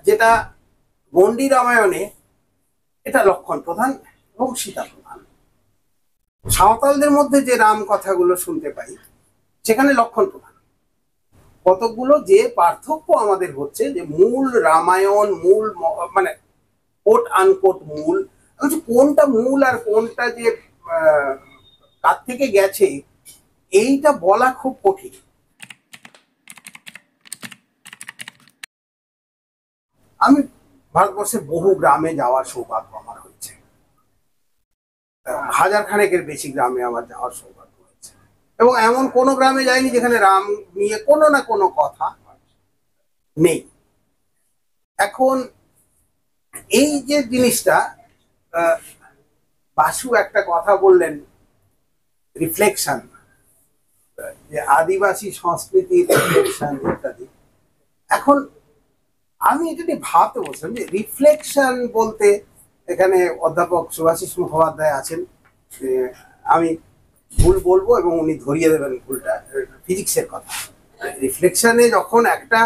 যেটা গণ্ডি রামায়ণে এটা লক্ষণ প্রধান এবং সীতা প্রধান। সাঁওতালদের মধ্যে যে রাম কথাগুলো শুনতে পাই সেখানে লক্ষণ প্রধান। কতগুলো যে পার্থক্য আমাদের হচ্ছে, যে মূল রামায়ণ, মূল মানে কোট আনকোট মূল, কোনটা মূল আর কোনটা যে কার থেকে গেছে এইটা বলা খুব কঠিন। আমি ভারতবর্ষের বহু গ্রামে যাওয়ার সৌভাগ্য আমার হয়েছে, হাজার খানেকের বেশি গ্রামে আমার যাওয়ার সৌভাগ্য হয়েছে, এবং এমন কোনো গ্রামে যাইনি যেখানে রাম নিয়ে কোনো না কোনো কথা নেই। এখন এই যে জিনিসটা, বাসু একটা কথা বললেন, রিফ্লেকশন, যে আদিবাসী সংস্কৃতির রিফ্লেকশন ইত্যাদি। এখন আমি এটা নিয়ে ভাবতে বলছিলাম যে রিফ্লেকশন বলতে এখানে অধ্যাপক শুভাশিস মুখোপাধ্যায় আছেন, আমি ভুল বলবো এবং উনি ধরিয়ে দেবেন ভুলটা, ফিজিক্সের কথা। রিফ্লেকশনে যখন একটা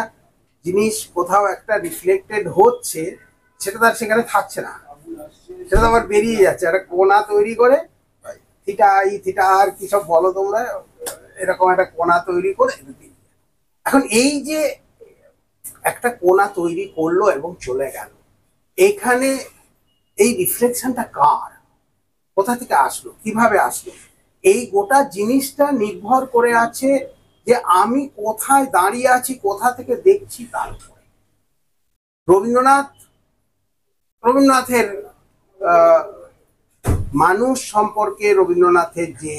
জিনিস কোথাও একটা রিফ্লেক্টেড হচ্ছে, সেটা তার সেখানে থাকছে না, সেটা তো আবার বেরিয়ে যাচ্ছে, একটা কোণা তৈরি করে, থিটা আই থিটা আর কি সব বলো তোমরা, এরকম একটা কোণা তৈরি করে। এখন এই যে একটা কোণা তৈরি করলো এবং চলে গেল, এখানে এই রিফ্লেকশনটা কার, কোথা থেকে আসলো, কিভাবে আসলো, এই গোটা জিনিসটা নির্ভর করে আছে যে আমি কোথায় দাঁড়িয়ে আছি, কোথা থেকে দেখছি তার উপরে। রবীন্দ্রনাথের মানুষ সম্পর্কে রবীন্দ্রনাথের যে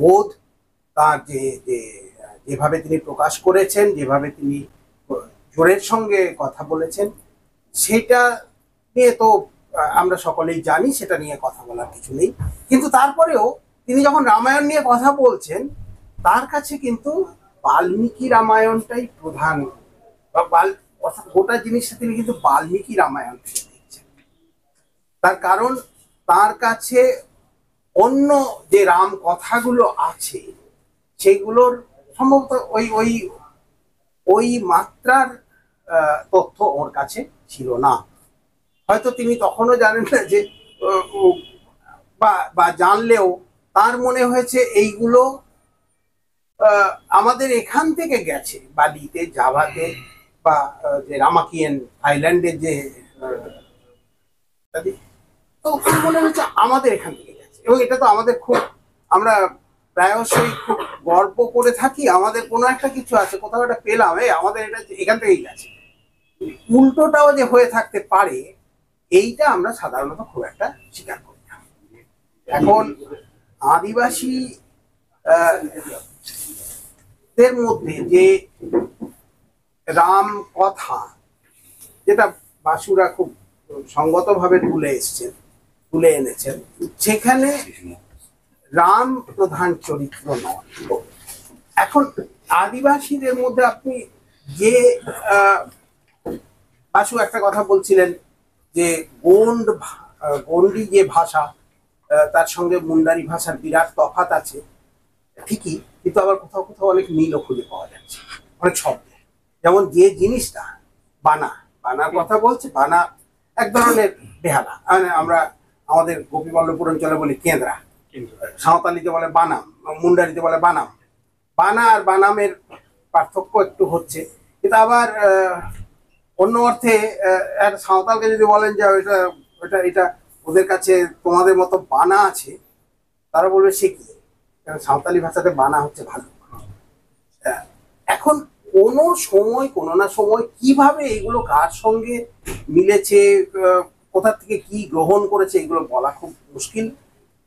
বোধ, তার যেভাবে তিনি প্রকাশ করেছেন, যেভাবে তিনি জোরের সঙ্গে কথা বলেছেন, সেটা নিয়ে তো আমরা সকলেই জানি, সেটা নিয়ে কথা বলার কিছু নেই। কিন্তু তারপরেও তিনি যখন রামায়ণ নিয়ে কথা বলছেন, তার কাছে কিন্তু বাল্মীকি রামায়ণটাই প্রধান, বা গোটা জিনিসটা তিনি কিন্তু বাল্মীকি রামায়ণ থেকে দেখছেন। তার কারণ তার কাছে অন্য যে রাম কথাগুলো আছে সেগুলোর সম্ভবত ওই ওই ওই মাত্রার তথ্য ওর কাছে ছিল না। হয়তো তিনি তখনও জানেন না যে, বা জানলেও তার মনে হয়েছে এইগুলো আমাদের এখান থেকে গেছে, বালিতে, জাভাতে, বা যে রামাকিয়ান থাইল্যান্ডের যে, তো মনে হচ্ছে আমাদের এখান থেকে গেছে। এবং এটা তো আমাদের খুব, আমরা প্রায়শই খুব গর্ব করে থাকি, আমাদের কোনো একটা কিছু আছে, কোথাও একটা পেলাম, আমাদের এটা এখান থেকেই গেছে। উল্টোটাও যে হয়ে থাকতে পারে, এইটা আমরা সাধারণত খুব একটা স্বীকার করি না। এখন আদিবাসী দের মধ্যে যে রাম কথা, যেটা বাসুরা খুব সঙ্গতভাবে তুলে এনেছেন, সেখানে রাম প্রধান চরিত্র নয়। এখন আদিবাসীদের মধ্যে আপনি যে বাসু একটা কথা বলছিলেন যে গন্ডি যে ভাষা, তার সঙ্গে মুন্ডারি ভাষার বিরাট তফাৎ আছে ঠিকই, কিন্তু আবার কোথাও কোথাও অনেক মিলও খুঁজে পাওয়া যাচ্ছে অনেক শব্দে। যেমন যে জিনিসটা বানার কথা বলছে, বানা এক ধরনের বেহালা, মানে আমরা আমাদের গোপীবল্লভপুর অঞ্চলে বলি কেন্দ্রা, সাঁওতালিতে বলে বানাম, মুন্ডারিতে বলে বানাম। বানা আর বানামের পার্থক্য একটু হচ্ছে, কিন্তু আবার অন্য অর্থে সাঁওতালকে যদি বলেন যে এটা ওদের কাছে তোমাদের মতো বানা আছে, তারা বলবে সে কি, সাঁওতালি ভাষাতে বানা হচ্ছে ভালো। এখন কোনো না সময় কিভাবে এগুলো কার সঙ্গে মিলেছে, কোথা থেকে কি গ্রহণ করেছে, এগুলো বলা খুব মুশকিল।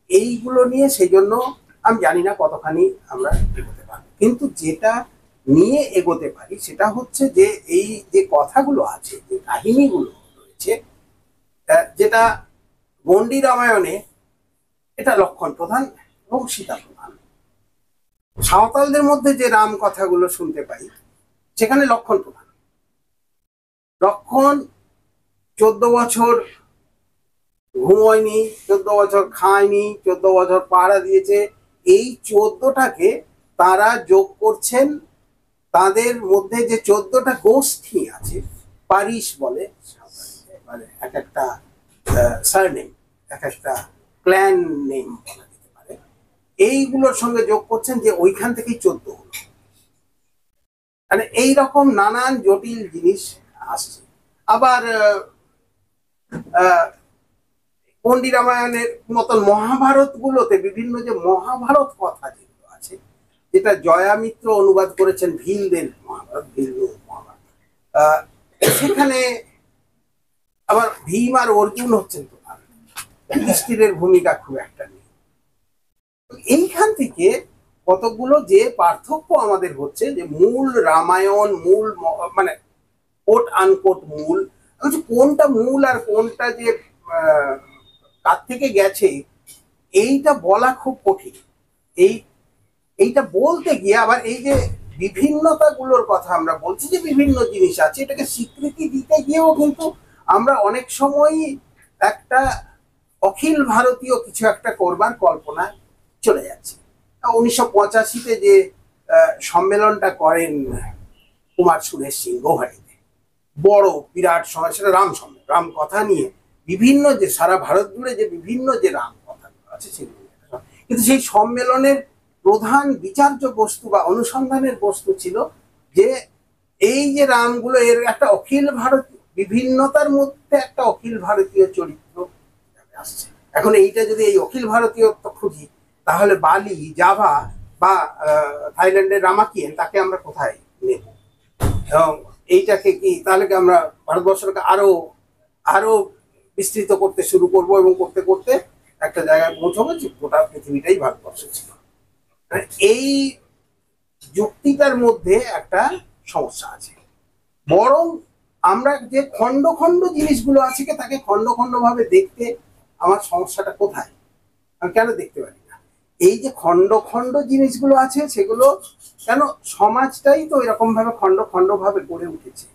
এইগুলো নিয়ে সেই জন্য আমি জানি না কতখানি আমরা এগোতে পারি, কিন্তু যেটা নিয়ে এগোতে পারি সেটা হচ্ছে যে এই যে কথাগুলো আছে, যে কাহিনীগুলো রয়েছে, যেটা গণ্ডি রামায়ণে এটা লক্ষণ প্রধান এবং সীতা প্রধান। সাঁওতালদের মধ্যে যে রাম কথাগুলো শুনতে পাই সেখানে লক্ষণ প্রধান। লক্ষণ 14 বছর ঘুমোয়নি, 14 বছর খায়নি, 14 বছর পাহারা দিয়েছে। এই 14টাকে তারা যোগ করছেন, তাদের মধ্যে যে 14টা গোষ্ঠী আছে পারিশ বলে, মানে এক একটা সারনেম, এক একটা ক্ল্যান নেম বলা যেতে পারে, এইগুলোর সঙ্গে যোগ করছেন যে ওইখান থেকেই 14 হলো। মানে এইরকম নানান জটিল জিনিস আসছে। আবার পন্ডী রামায়ণের মতন মহাভারত গুলোতে বিভিন্ন যে মহাভারত কথা যেগুলো আছে, যেটা জয়া মিত্র অনুবাদ করেছেন ভিলদের মহাভারত, ভিল মহাভারত, সেখানে আবার ভীম আর অর্জুন হচ্ছেন প্রধান, যুধিষ্ঠিরের ভূমিকা খুব একটা নেই। এইখান থেকে কতগুলো যে পার্থক্য আমাদের হচ্ছে, যে মূল রামায়ণ, মূল মানে কোট আনকোট মূল, কোনটা মূল আর কোনটা যে কার থেকে গেছে এইটা বলা খুব কঠিন। এইটা বলতে গিয়ে আবার এই যে বিভিন্নতা গুলোর কথা আমরা বলছি, যে বিভিন্ন জিনিস আছে, এটাকে স্বীকৃতি দিতে গিয়েও কিন্তু আমরা অনেক সময় একটা অখিল ভারতীয় কিছু একটা করবার কল্পনা চলে যাচ্ছে। 1985-তে যে সম্মেলনটা করেন কুমার সুরেশ সিং গৌহাটিতে, বড় বিরাট সময়, সেটা রাম সম্মেলন, রাম কথা নিয়ে বিভিন্ন যে সারা ভারত জুড়ে যে বিভিন্ন যে রাম কথা আছে সেগুলো, কিন্তু সেই সম্মেলনের প্রধান বিচার্য বস্তু বা অনুসন্ধানের বস্তু ছিল যে এই যে রামগুলো, এর একটা অখিল ভারতীয় বিভিন্নতার মধ্যে একটা অখিল ভারতীয় চরিত্র আসছে। এখন এইটা যদি এই অখিল ভারতীয়ত্ব খুঁজি, তাহলে বালি, জাভা বা থাইল্যান্ডের রামাকিয়েন, তাকে আমরা কোথায় নেব? এবং এইটাকে কি তাহলে কি আমরা ভারতবর্ষকে আরো আরো বিস্তৃত করতে শুরু করব, এবং করতে করতে একটা জায়গায় পৌঁছবো যে গোটা পৃথিবীটাই ভারতবর্ষ ছিল? এই যুক্তিটার মধ্যে একটা সমস্যা আছে। বরং আমরা যে খন্ড খন্ড জিনিসগুলো আছে, তাকে খন্ড খন্ড ভাবে দেখতে আমার সমস্যাটা কোথায়, আমি কেন দেখতে পারি না? এই যে খন্ড খন্ড জিনিসগুলো আছে, সেগুলো কেন, সমাজটাই তো এরকম ভাবে খন্ড খন্ড ভাবে গড়ে উঠেছে।